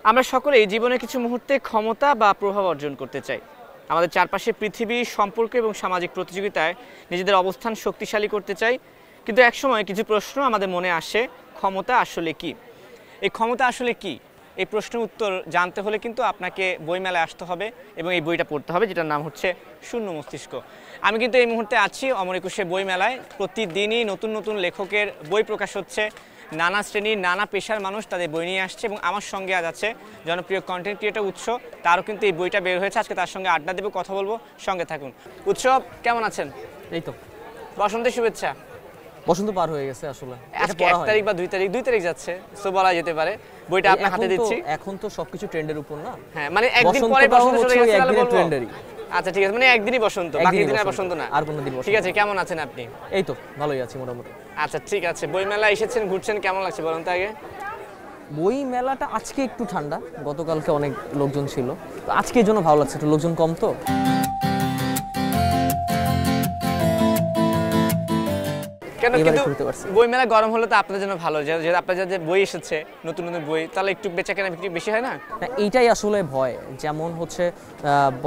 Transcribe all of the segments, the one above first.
আমরা সকলেই জীবনে কিছু মুহূর্তে ক্ষমতা বা প্রভাব অর্জন করতে চাই। আমাদের চারপাশে পৃথিবী, সম্পর্ক এবং সামাজিক প্রতিযোগিতায় নিজেদের অবস্থান শক্তিশালী করতে চাই। কিন্তু একসময় কিছু প্রশ্ন আমাদের মনে আসে, ক্ষমতা আসলে কি? এই ক্ষমতা আসলে কি? এই প্রশ্নের উত্তর জানতে হলে কিন্তু আপনাকে বইমেলায় আসতে হবে এবং এই বইটা পড়তে হবে, যেটার নাম হচ্ছে শূন্য মস্তিষ্ক। আমি কিন্তু এই মুহূর্তে আছি অমর একুশে বইমেলায়। প্রতিদিনই নতুন নতুন লেখকের বই প্রকাশ হচ্ছে। নানা শ্রেণীর নানা পেশার মানুষ তাদের বই নিয়ে আসছে এবং আমার সঙ্গে আজ আছে জনপ্রিয় কন্টেন্ট ক্রিয়েটর উৎস। তারও কিন্তু এই বইটা বের হয়েছে। আজকে তার সঙ্গে আড্ডা দেবো, কথা বলবো, সঙ্গে থাকুন। উৎসব, কেমন আছেন? এই তো বসন্তের শুভেচ্ছা। বসন্ত পার হয়ে গেছে আসলে। আজকে 1 তারিখ বা 2 তারিখ, 2 তারিখ যাচ্ছে, সো বলা যেতে পারে। বইটা আপনার হাতে দিচ্ছি। এখন তো সবকিছু ট্রেন্ডের উপর না। হ্যাঁ, মানে একদিন পরে বসন্ত চলে গেছে তাহলে বলবো ট্রেন্ডারই। আচ্ছা ঠিক আছে, মানে একদিনই বসন্ত, বাকি দিন আর বসন্ত না। আর কোনো দিন বসন্ত। ঠিক আছে, কেমন আছেন আপনি? এই তো ভালোই আছি মোটামুটি। আচ্ছা ঠিক আছে, বইমেলা এসেছেন, ঘুরছেন, কেমন লাগছে বলুন তো আগে? বই মেলাটা আজকে একটু ঠান্ডা, গতকালকে অনেক লোকজন ছিল, তো আজকে এই জন্য ভালো লাগছে, একটু লোকজন কম তো। কেন কিন্তু বইমেলা গরম হলে তো আপনাদের জন্য ভালো, যেহেতু আপনাদের যে বই এসেছে নতুন নতুন বই, তাহলে একটু বেচাকেনা বিক্রি বেশি হয় না? এইটাই আসলে ভয়। যেমন হচ্ছে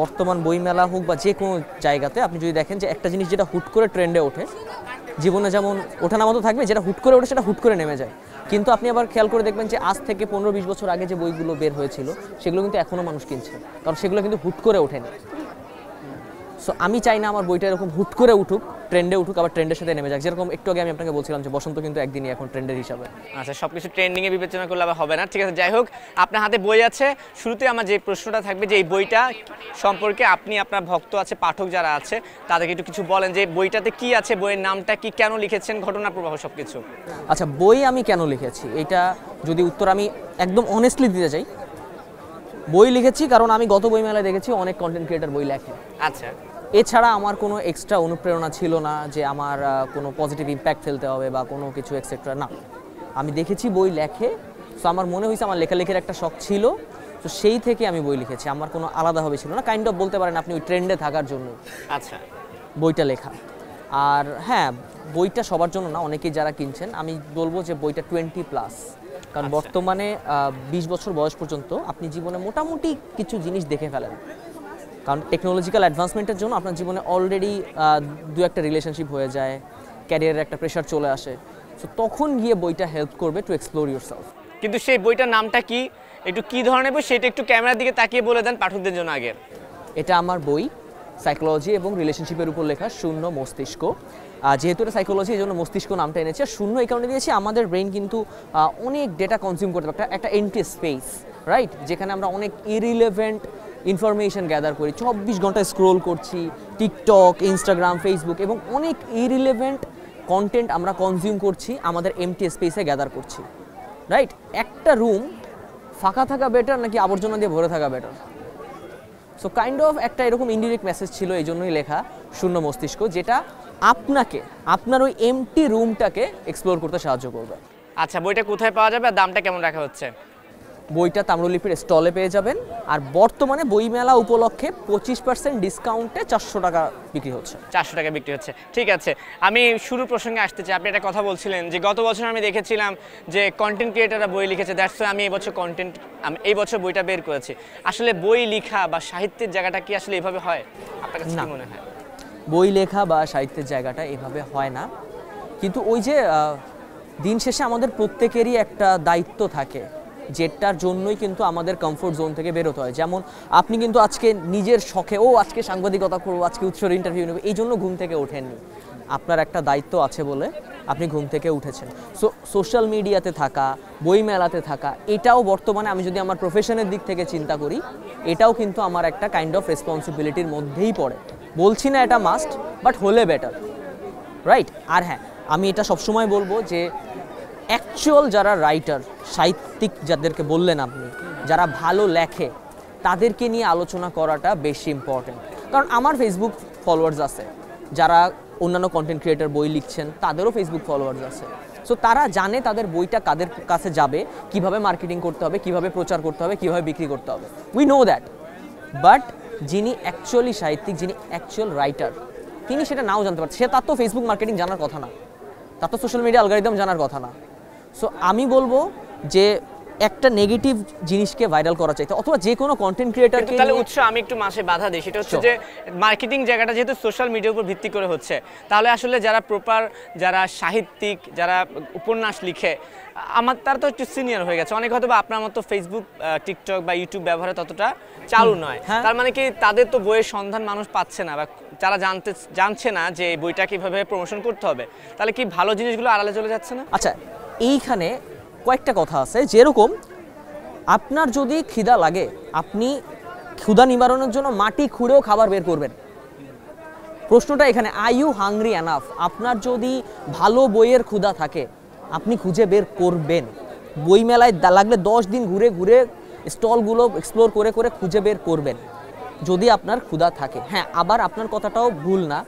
বর্তমান বই মেলা হোক বা যে কোনো জায়গাতে আপনি যদি দেখেন যে একটা জিনিস যেটা হুট করে ট্রেন্ডে ওঠে, জীবনে যেমন ওঠানামা তো থাকবে, যেটা হুট করে ওঠে সেটা হুট করে নেমে যায়। কিন্তু আপনি আবার খেয়াল করে দেখবেন যে আজ থেকে 15-20 বছর আগে যে বইগুলো বের হয়েছিল সেগুলো কিন্তু এখনও মানুষ কিনছে, কারণ সেগুলো কিন্তু হুট করে ওঠেনি। সো আমি চাই না আমার বইটা এরকম হুট করে উঠুক, ট্রেন্ডে উঠুক, আবার ট্রেন্ডের সাথে নেমে যাক। যেরকম একটু আগে আমি আপনাকে বলছিলাম যে বসন্ত কিন্তু একদিনই এখন ট্রেন্ডের হিসাবে। আচ্ছা, সবকিছু ট্রেন্ডিংয়ে বিবেচনা করলে আবার হবে না। ঠিক আছে, যাই হোক, আপনার হাতে বই আছে। শুরুতে আমার যে প্রশ্নটা থাকবে যে এই বইটা সম্পর্কে আপনি, আপনার ভক্ত আছে, পাঠক যারা আছে, তাদেরকে একটু কিছু বলেন যে বইটাতে কি আছে, বইয়ের নামটা কি, কেন লিখেছেন, ঘটনা প্রবাহ সবকিছু। আচ্ছা, বই আমি কেন লিখেছি এটা যদি উত্তর আমি একদম অনেস্টলি দিতে চাই, বই লিখেছি কারণ আমি গত বই মেলায় দেখেছি অনেক কন্টেন্ট ক্রিয়েটর বই লেখে। আচ্ছা, এছাড়া আমার কোনো এক্সট্রা অনুপ্রেরণা ছিল না যে আমার কোনো পজিটিভ ইম্প্যাক্ট ফেলতে হবে বা কোনো কিছু এক্সেট্রা, না। আমি দেখেছি বই লেখে, সো আমার মনে হয়েছে আমার লেখালেখির একটা শখ ছিল, তো সেই থেকে আমি বই লিখেছি। আমার কোনো আলাদাভাবে ছিল না, কাইন্ড অফ বলতে পারেন আপনি ওই ট্রেন্ডে থাকার জন্য আচ্ছা বইটা লেখা। আর হ্যাঁ, বইটা সবার জন্য না, অনেকেই যারা কিনছেন আমি বলবো যে বইটা 20+, কারণ বর্তমানে 20 বছর বয়স পর্যন্ত আপনি জীবনে মোটামুটি কিছু জিনিস দেখে ফেলেন, কারণ টেকনোলজিক্যাল অ্যাডভান্সমেন্টের জন্য আপনার জীবনে অলরেডি 2-একটা রিলেশনশিপ হয়ে যায়, ক্যারিয়ারের একটা প্রেশার চলে আসে, সো তখন গিয়ে বইটা হেল্প করবে টু এক্সপ্লোর ইউরসেলফ। কিন্তু সেই বইটার নামটা কি, একটু কি ধরনের বই সেটা একটু ক্যামেরার দিকে তাকিয়ে বলে দেন পাঠকদের জন্য আগে। এটা আমার বই, সাইকোলজি এবং রিলেশনশিপের উপর লেখা শূন্য মস্তিষ্ক। যেহেতু এটা সাইকোলজি, এই জন্য মস্তিষ্ক নামটা এনেছি। আর শূন্য এই কারণে দিয়েছি, আমাদের ব্রেইন কিন্তু অনেক ডেটা কনজিউম করতে পারে, একটা এমটি স্পেস, রাইট, যেখানে আমরা অনেক ইরিলেভেন্ট ইনফরমেশন গ্যাদার করি, 24 ঘন্টা স্ক্রোল করছি টিকটক, ইনস্টাগ্রাম, ফেসবুক, এবং অনেক ইরিলেভেন্ট কন্টেন্ট আমরা কনজিউম করছি, আমাদের এমটি স্পেসে গ্যাদার করছি, রাইট। একটা রুম ফাঁকা থাকা বেটার নাকি আবর্জনা দিয়ে ভরে থাকা বেটার? সো কাইন্ড অফ একটা এরকম ইনডিরেক্ট মেসেজ ছিল, এই জন্যই লেখা শূন্য মস্তিষ্ক, যেটা আপনাকে আপনার ওই এমটি রুমটাকে এক্সপ্লোর করতে সাহায্য করবে। আচ্ছা, বইটা কোথায় পাওয়া যাবে আর দামটা কেমন রাখা হচ্ছে? বইটা তাম্রলিপির স্টলে পেয়ে যাবেন, আর বর্তমানে বইমেলা উপলক্ষে 25% ডিসকাউন্টে 400 টাকা বিক্রি হচ্ছে। 400 টাকা বিক্রি হচ্ছে, ঠিক আছে। আমি শুরু প্রসঙ্গে আসতে চাই। আপনি একটা কথা বলছিলেন যে গত বছর আমি দেখেছিলাম যে কন্টেন্ট ক্রিয়েটাররা বই লিখেছে, দ্যাটস আমি এই বছর বইটা বের করেছি। আসলে বই লেখা বা সাহিত্যের জায়গাটা কি আসলে এভাবে হয়? আপনার কাছে কি মনে হয়? বই লেখা বা সাহিত্যের জায়গাটা এভাবে হয় না, কিন্তু ওই যে দিন শেষে আমাদের প্রত্যেকেরই একটা দায়িত্ব থাকে, যেটার জন্যই কিন্তু আমাদের কমফোর্ট জোন থেকে বেরোতে হয়। যেমন আপনি কিন্তু আজকে নিজের শখে আজকে সাংবাদিকতা করবো, আজকে উৎসর ইন্টারভিউ নেব, এই জন্য ঘুম থেকে ওঠেননি। আপনার একটা দায়িত্ব আছে বলে আপনি ঘুম থেকে উঠেছেন। সোশ্যাল মিডিয়াতে থাকা, বই মেলাতে থাকা, এটাও বর্তমানে আমি যদি আমার প্রফেশনের দিক থেকে চিন্তা করি, এটাও কিন্তু আমার একটা কাইন্ড অফ রেসপন্সিবিলিটির মধ্যেই পড়ে। বলছি না এটা মাস্ট, বাট হলে বেটার, রাইট। আর হ্যাঁ, আমি এটা সবসময় বলবো যে অ্যাকচুয়াল যারা রাইটার, সাহিত্যিক যাদেরকে বললেন আপনি, যারা ভালো লেখে, তাদেরকে নিয়ে আলোচনা করাটা বেশি ইম্পর্টেন্ট। কারণ আমার ফেসবুক ফলোয়ার্স আছে, যারা অন্যান্য কন্টেন্ট ক্রিয়েটর বই লিখছেন, তাদেরও ফেসবুক ফলোয়ার্স আছে। সো তারা জানে তাদের বইটা কাদের কাছে যাবে, কিভাবে মার্কেটিং করতে হবে, কিভাবে প্রচার করতে হবে, কিভাবে বিক্রি করতে হবে, উই নো দ্যাট। বাট যিনি অ্যাকচুয়ালি সাহিত্যিক, যিনি অ্যাকচুয়াল রাইটার, তিনি সেটা নাও জানতে পারছেন। তার তো ফেসবুক মার্কেটিং জানার কথা না, তার তো সোশ্যাল মিডিয়া অ্যালগরিদম জানার কথা না। সো আমি বলবো যে একটা নেগেটিভ জিনিসকে ভাইরাল করা চাইতে, অথবা যে কোনো কন্টেন্ট ক্রিয়েটরকে। তাহলে উৎস আমি একটু মাসে বাধা দিই, সেটা হচ্ছে যে মার্কেটিং জায়গাটা যেহেতু সোশ্যাল মিডিয়ার উপর ভিত্তি করে হচ্ছে, তাহলে আসলে যারা প্রপার, যারা সাহিত্যিক, যারা উপন্যাস লিখে, তারা তো একটু সিনিয়র হয়ে গেছে, অনেক হয়তো বা আপনার মতো ফেসবুক, টিকটক বা ইউটিউব ব্যবহারে ততটা চালু নয়। তার মানে কি তাদের তো বইয়ের সন্ধান মানুষ পাচ্ছে না, বা যারা জানছে না যে বইটা কিভাবে প্রমোশন করতে হবে, তাহলে কি ভালো জিনিসগুলো আড়ালে চলে যাচ্ছে না? আচ্ছা, এইখানে কয়েকটা কথা আছে। যেরকম আপনার যদি খিদা লাগে, আপনি ক্ষুধা নিবারণের জন্য মাটি খুঁড়েও খাবার বের করবেন। প্রশ্নটা এখানে, আর ইউ হাংরি এনাফ? আপনার যদি ভালো বইয়ের ক্ষুধা থাকে, আপনি খুঁজে বের করবেন। বই মেলায় লাগলে 10 দিন ঘুরে ঘুরে স্টলগুলো এক্সপ্লোর করে করে খুঁজে বের করবেন, যদি আপনার ক্ষুধা থাকে। হ্যাঁ, আবার আপনার কথাটাও ভুল না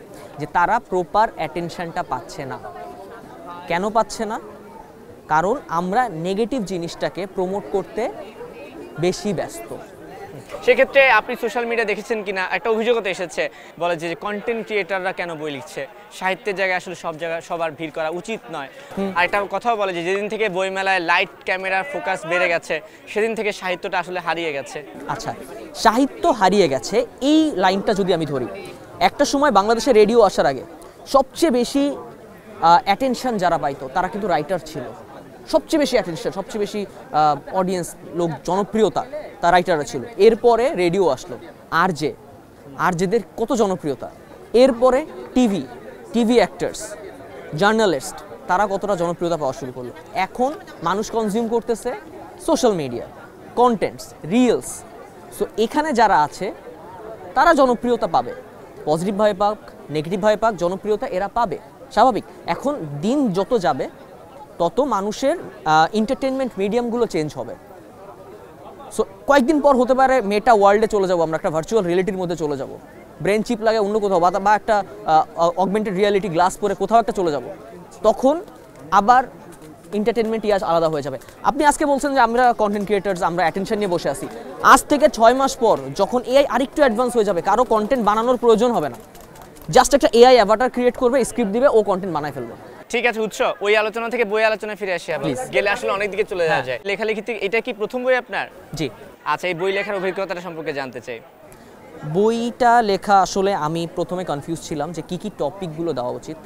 যে তারা প্রপার অ্যাটেনশনটা পাচ্ছে না। কেন পাচ্ছে না? কারণ আমরা নেগেটিভ জিনিসটাকে প্রমোট করতে বেশি ব্যস্ত। সেক্ষেত্রে আপনি সোশ্যাল মিডিয়া দেখেছেন কিনা, একটা অভিযোগতা এসেছে, বলে যে কন্টেন্ট ক্রিয়েটাররা কেন বই লিখছে, সাহিত্যের জায়গায় আসলে সব জায়গায় সবার ভিড় করা উচিত নয়। আর একটা কথাও বলে যে যেদিন থেকে বইমেলায় লাইট ক্যামেরার ফোকাস বেড়ে গেছে, সেদিন থেকে সাহিত্যটা আসলে হারিয়ে গেছে। আচ্ছা, সাহিত্য হারিয়ে গেছে, এই লাইনটা যদি আমি ধরি, একটা সময় বাংলাদেশে রেডিও আসার আগে সবচেয়ে বেশি অ্যাটেনশন যারা পাইতো তারা কিন্তু রাইটার ছিল। সবচেয়ে বেশি অ্যাটেনশন, সবচেয়ে বেশি অডিয়েন্স, লোক জনপ্রিয়তা, তার রাইটাররা ছিল। এরপরে রেডিও আসলো, আরজেদের কত জনপ্রিয়তা। এরপরে টিভি অ্যাক্টার্স, জার্নালিস্ট, তারা কতটা জনপ্রিয়তা পাওয়া শুরু করলো। এখন মানুষ কনজিউম করতেছে social media, contents, reels. So এখানে যারা আছে তারা জনপ্রিয়তা পাবে, পজিটিভভাবে পাক, নেগেটিভভাবে পাক, জনপ্রিয়তা এরা পাবে, স্বাভাবিক। এখন দিন যত যাবে তত মানুষের এন্টারটেনমেন্ট মিডিয়ামগুলো চেঞ্জ হবে। সো কয়েকদিন পর হতে পারে মেটা ওয়ার্ল্ডে চলে যাবো, আমরা একটা ভার্চুয়াল রিয়েলিটির মধ্যে চলে যাব, ব্রেন চিপ লাগে অন্য কোথাও, বা একটা অগমেন্টেড রিয়ালিটি গ্লাস পরে কোথাও একটা চলে যাব। তখন আবার এন্টারটেনমেন্ট ইয়াজ আলাদা হয়ে যাবে। আপনি আজকে বলছেন যে আমরা কন্টেন্ট ক্রিয়েটার্স, আমরা অ্যাটেনশন নিয়ে বসে আছি। আজ থেকে 6 মাস পর যখন এআই আরেকটু অ্যাডভান্স হয়ে যাবে, কারো কন্টেন্ট বানানোর প্রয়োজন হবে না, জাস্ট একটা এআই অ্যাভাটার ক্রিয়েট করবে, স্ক্রিপ্ট দিবে, ও কন্টেন্ট বানায় ফেলবে। ঠিক আছে উৎস, ওই আলোচনা থেকে বই আলোচনায় ফিরে আসি। আবার গেলে আসলে অনেক দিকে চলে যাওয়া যায়। লেখালেখিতে এটা কি প্রথম বই আপনার? জি। আচ্ছা, এই বই লেখার অভিজ্ঞতাটা সম্পর্কে জানতে চাই। বইটা লেখা আসলে আমি প্রথমে কনফিউজ ছিলাম যে কী টপিকগুলো দেওয়া উচিত।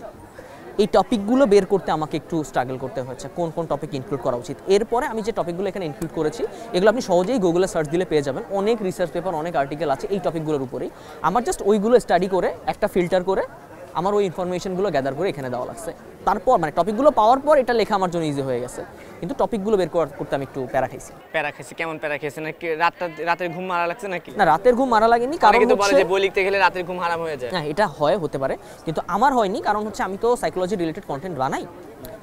এই টপিকগুলো বের করতে আমাকে একটু স্ট্রাগল করতে হয়েছে, কোন কোন টপিক ইনক্লুড করা উচিত। এরপরে আমি যে টপিকগুলো এখানে ইনক্লুড করেছি, এগুলো আপনি সহজেই গুগলে সার্চ দিলে পেয়ে যাবেন। অনেক রিসার্চ পেপার, অনেক আর্টিকেল আছে এই টপিকগুলোর উপরেই। আমার জাস্ট ওইগুলো স্টাডি করে একটা ফিল্টার করে আমার ওই ইনফরমেশনগুলো গ্যাদার করে এখানে দেওয়া লাগছে। তারপর মানে টপিকগুলো পাওয়ার পর এটা লেখা আমার জন্য ইজি হয়ে গেছে, কিন্তু টপিকগুলো বের করতে আমি একটু প্যারা খাইছি। কেমন প্যারা খাইছেন? নাকি রাতের ঘুম মারা লাগছে নাকি? না, রাতের ঘুম মারা লাগেনি, কারণ কিন্তু বলে যে বই লিখতে গেলে রাতের ঘুম হারাম হয়ে যায়। হ্যাঁ, এটা হতে পারে, কিন্তু আমার হয়নি। কারণ হচ্ছে আমি তো সাইকোলজি রিলেটেড কন্টেন্ট বানাই।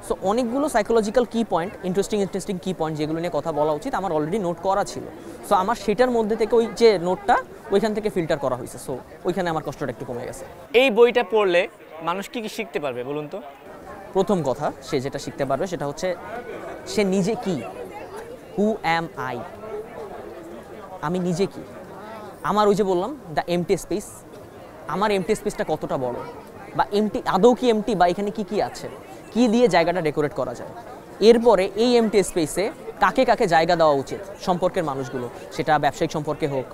সো অনেকগুলো সাইকোলজিক্যাল কি পয়েন্ট, ইন্টারেস্টিং কি পয়েন্ট যেগুলো নিয়ে কথা বলা উচিত আমার অলরেডি নোট করা ছিল। সো আমার সেটার মধ্যে থেকে ওই যে নোটটা ওইখান থেকে ফিল্টার করা হয়েছে। সো ওইখানে আমার কষ্টটা একটু কমে গেছে। এই বইটা পড়লে মানুষ কি শিখতে পারবে বলুন তো? প্রথম কথা, সে যেটা শিখতে পারবে সেটা হচ্ছে সে নিজে কি, হু অ্যাম আই, আমি নিজে কি। আমার ওই যে বললাম দ্য এমটি স্পেস, আমার এমটি স্পেসটা কতটা বড়, বা এমটি আদৌ কি এমটি, বা এখানে কি কি আছে, কি দিয়ে জায়গাটা ডেকোরেট করা যায়। এরপরে এই এমটি স্পেসে কাকে কাকে জায়গা দেওয়া উচিত, সম্পর্কের মানুষগুলো, সেটা ব্যবসায়িক সম্পর্কে হোক,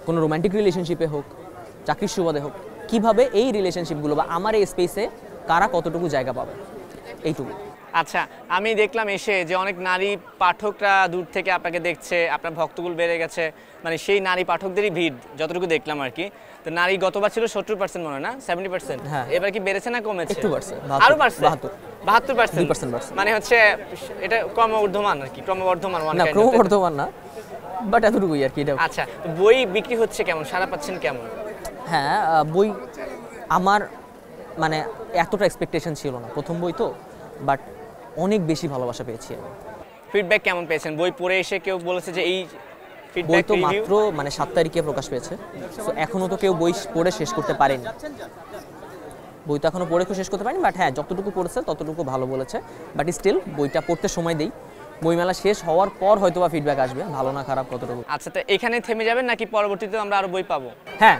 কোনো রোম্যান্টিক রিলেশনশিপে হোক, চাকরির সুবাদে হোক, কিভাবে এই রিলেশনশিপগুলো বা আমার এই স্পেসে কারা কতটুকু জায়গা পাবে, এইটুকু। আচ্ছা, আমি দেখলাম এসে যে অনেক নারী পাঠকরা দূর থেকে আপনাকে দেখছে, আপনার ভক্তকুল বেড়ে গেছে, মানে সেই নারী পাঠকদেরই ভিড় যতটুকু দেখলাম আর কি। তো নারী গতবার ছিল 70% মনে হয় না, 70%? হ্যাঁ। এবার কি বেড়েছে না কমেছে? একটু বাড়ছে, আরো বাড়ছে, 72%। বাড়ছে। মানে হচ্ছে এটা ক্রমবর্ধমান আর কি, ক্রমবর্ধমান না, ক্রমবর্ধমান না, বাট এতটুকুই আর কি এটা। আচ্ছা, বই বিক্রি হচ্ছে কেমন, সাড়া পাচ্ছেন কেমন? হ্যাঁ, বই আমার মানে এতটা এক্সপেকটেশন ছিল না, প্রথম বই তো, বাট অনেক বেশি ভালোবাসা পেয়েছি আমি। ফিডব্যাক কেমন পেয়েছেন? বই পড়ে এসে কেউ বলেছে যে এই বই ফিডব্যাক? তো মাত্র মানে 7 তারিখে প্রকাশ পেয়েছে, সো এখনো তো কেউ বই পড়ে শেষ করতে পারেনি। বই তো এখনো পড়ে শেষ করতে পারেনি, বাট হ্যাঁ যতটুকু পড়েছে ততটুকু ভালো বলেছে। বাট স্টিল বইটা পড়তে সময় দেই, বইমেলা শেষ হওয়ার পর হয়তো বা ফিডব্যাক আসবে, ভালো না খারাপ কতটুকু। আচ্ছা, তো এখানে থেমে যাবেন নাকি পরবর্তীতে আমরা আরো বই পাবো? হ্যাঁ,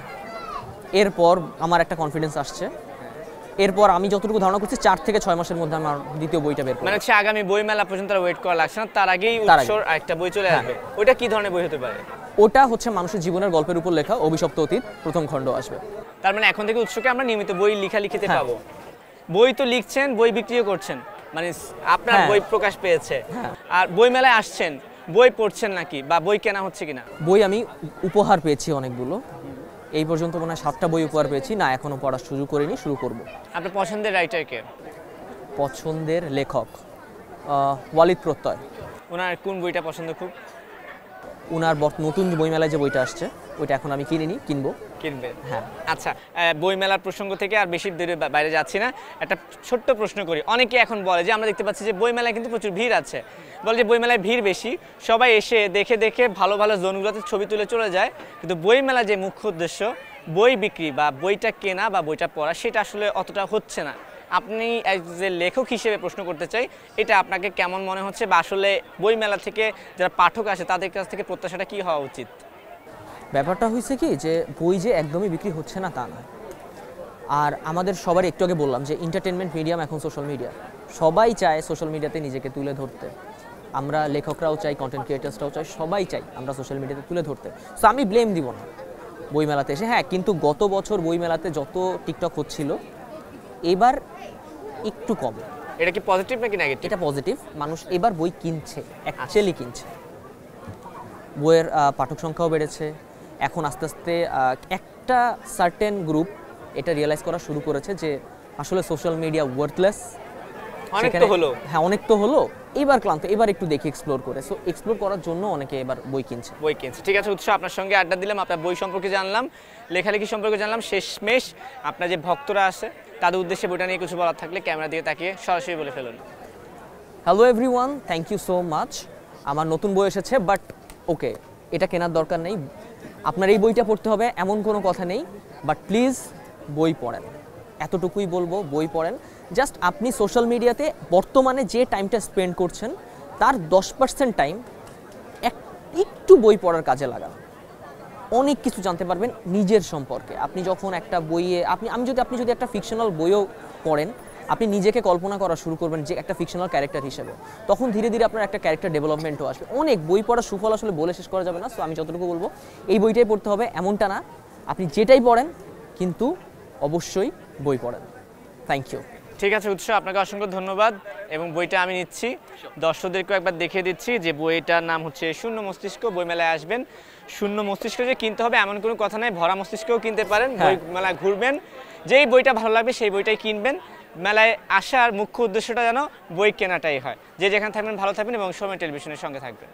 এরপর আমার একটা কনফিডেন্স আসছে এরপর আমি যতটুকু ধারণা করছি 4 থেকে 6 মাসের মধ্যে আমার দ্বিতীয় বইটা বের করব। মানে হচ্ছে আগামী বই মেলা পর্যন্ত ওয়েট করা লাগছে না, তার আগেই তার আগে। উৎসর একটা বই চলে আসবে। ওইটা কি ধরনের বই হতে পারে? ওটা হচ্ছে মানুষের জীবনের গল্পের উপর লেখা অভিশপ্ত অতীত প্রথম খণ্ড আসবে। তার মানে এখন থেকে উৎসকে আমরা নিয়মিত বই লিখিতে হ্যাঁ। পাবো। বই তো লিখছেন, বই বিক্রিও করছেন, মানে আপনার হ্যাঁ। বই প্রকাশ পেয়েছে। হ্যাঁ। আর বই মেলায় আসছেন, বই পড়ছেন নাকি বা বই কেনা হচ্ছে কিনা? বই আমি উপহার পেয়েছি অনেকগুলো, এই পর্যন্ত মনে হয় 7টা বই উপহার পেয়েছি, না এখনো পড়ার সুযোগ করিনি, শুরু করব। আপনার পছন্দের রাইটার কে? পছন্দের লেখক ওয়ালিদ প্রত্যয়। ওনার কোন বইটা পছন্দ খুব? ওনার নতুন বইমেলায় যে বইটা আসছে ওইটা এখন আমি কিনিনি, কিনবো। কিনবে? হ্যাঁ। আচ্ছা, বই মেলার প্রসঙ্গ থেকে আর বেশি দূরে বাইরে যাচ্ছি না, একটা ছোট্ট প্রশ্ন করি। অনেকে এখন বলে যে আমরা দেখতে পাচ্ছি যে বই মেলায় কিন্তু প্রচুর ভিড় আছে, বলে যে বই মেলায় ভিড় বেশি, সবাই এসে দেখে দেখে ভালো ভালো জোনগুলোতে ছবি তুলে চলে যায়, কিন্তু বই মেলা যে মুখ্য উদ্দেশ্য বই বিক্রি বা বইটা কেনা বা বইটা পড়া, সেটা আসলে অতটা হচ্ছে না। আপনি যে লেখক হিসেবে প্রশ্ন করতে চাই, এটা আপনাকে কেমন মনে হচ্ছে, বা আসলে বই মেলা থেকে যারা পাঠক আসে তাদের কাছ থেকে প্রত্যাশাটা কি হওয়া উচিত? ব্যাপারটা হয়েছে কি যে বই যে একদমই বিক্রি হচ্ছে না তা নয়। আর আমাদের সবার একটু আগে বললাম যে এন্টারটেনমেন্ট মিডিয়াম এখন সোশ্যাল মিডিয়া, সবাই চায় সোশ্যাল মিডিয়াতে নিজেকে তুলে ধরতে। আমরা লেখকরাও চাই, কন্টেন্ট ক্রিয়েটার্সরাও চাই, সবাই চাই আমরা সোশ্যাল মিডিয়াতে তুলে ধরতে। সো আমি ব্লেম দিব না বইমেলাতে এসে। হ্যাঁ, কিন্তু গত বছর বইমেলাতে যত টিকটক হচ্ছিল এবার একটু কম। এটা কি পজিটিভ নাকি নেগেটিভ? এটা পজিটিভ, মানুষ এবার বই কিনছে, অ্যাকচুয়ালি কিনছে। বইয়ের পাঠক সংখ্যাও বেড়েছে। এখন আস্তে আস্তে একটা সার্টেন গ্রুপ এটা রিয়েলাইজ করা শুরু করেছে যে আসলে সোশ্যাল মিডিয়া ওয়ার্থলেস। অনেক তো হলো। হ্যাঁ, অনেক তো হলো, এবার ক্লান্ত, এবার একটু দেখি এক্সপ্লোর করে। সো এক্সপ্লোর করার জন্য অনেকে এবার বই কিনছে। বই কিনছে, ঠিক আছে। উৎস, আপনার সঙ্গে আড্ডা দিলাম, আপনার বই সম্পর্কে জানলাম, লেখালেখি সম্পর্কে জানলাম। শেষমেশ আপনার যে ভক্তরা আছে তাদের উদ্দেশ্যে বইটা নিয়ে কিছু বলার থাকলে ক্যামেরা দিয়ে তাকিয়ে সরাসরি বলে ফেলুন। Hello everyone, thank you so much. আমার নতুন বই এসেছে, বাট ওকে, এটা কেনার দরকার নেই। আপনার এই বইটা পড়তে হবে এমন কোনো কথা নেই, বাট প্লিজ বই পড়েন, এতটুকুই বলবো। বই পড়েন। জাস্ট আপনি সোশ্যাল মিডিয়াতে বর্তমানে যে টাইমটা স্পেন্ড করছেন তার 10% টাইম একটু বই পড়ার কাজে লাগান। অনেক কিছু জানতে পারবেন নিজের সম্পর্কে। আপনি যখন একটা বইয়ে আপনি যদি একটা ফিকশনাল বইও পড়েন, আপনি নিজেকে কল্পনা করা শুরু করবেন যে একটা ফিকশনাল ক্যারেক্টার হিসেবে, তখন ধীরে ধীরে আপনার একটা ক্যারেক্টার ডেভেলপমেন্টও আসবে। অনেক বই পড়ার সুফল আসলে বলে শেষ করা যাবে না। সো আমি যতটুকু বলবো, এই বইটাই পড়তে হবে এমনটা না, আপনি যেটাই পড়েন কিন্তু অবশ্যই বই পড়েন। Thank you. ঠিক আছে উৎস, আপনাকে অসংখ্য ধন্যবাদ। এবং বইটা আমি নিচ্ছি, দর্শকদেরকেও একবার দেখিয়ে দিচ্ছি যে বইটার নাম হচ্ছে শূন্য মস্তিষ্ক। বই মেলায় আসবেন, শূন্য মস্তিষ্ক যে কিনতে হবে এমন কোনো কথা নেই, ভরা মস্তিষ্কও কিনতে পারেন। বই মেলায় ঘুরবেন, যেই বইটা ভালো লাগবে সেই বইটাই কিনবেন। মেলায় আসার মুখ্য উদ্দেশ্যটা যেন বই কেনাটাই হয়। যে যেখানে থাকবেন ভালো থাকবেন এবং সময় টেলিভিশনের সঙ্গে থাকবেন।